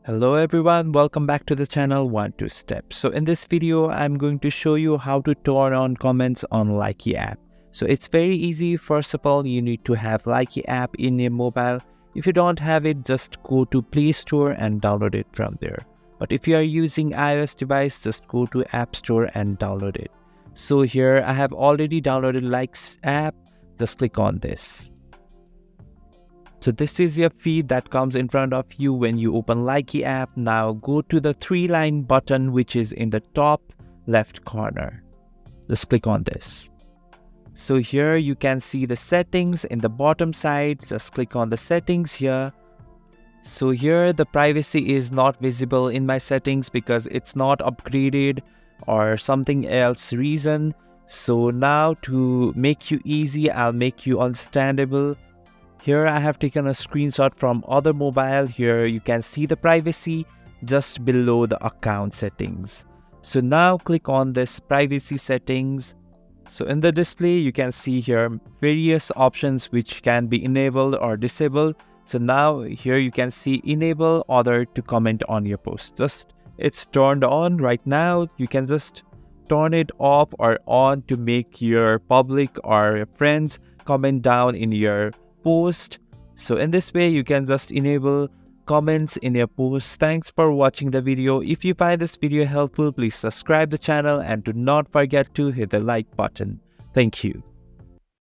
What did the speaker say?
Hello everyone, welcome back to the channel 1-2 Step. So in this video, I'm going to show you how to turn on comments on Likee app. So it's very easy. First of all, you need to have Likee app in your mobile. If you don't have it, just go to Play Store and download it from there. But if you are using iOS device, just go to App Store and download it. So here I have already downloaded Likee app. Just click on this. So this is your feed that comes in front of you when you open Likee app. Now go to the 3-line button which is in the top left corner. Just click on this. So here you can see the settings in the bottom side. Just click on the settings here. So here the privacy is not visible in my settings because it's not upgraded or something else reason. So now to make you easy, I'll make you understandable. Here I have taken a screenshot from other mobile. Here you can see the privacy just below the account settings. So now click on this privacy settings. So in the display you can see here various options which can be enabled or disabled. So now here you can see enable other to comment on your post. Just it's turned on right now. You can just turn it off or on to make your public or your friends comment down in your post. So in this way you can just enable comments in your post. Thanks for watching the video. If you find this video helpful, please subscribe the channel and do not forget to hit the like button. Thank you.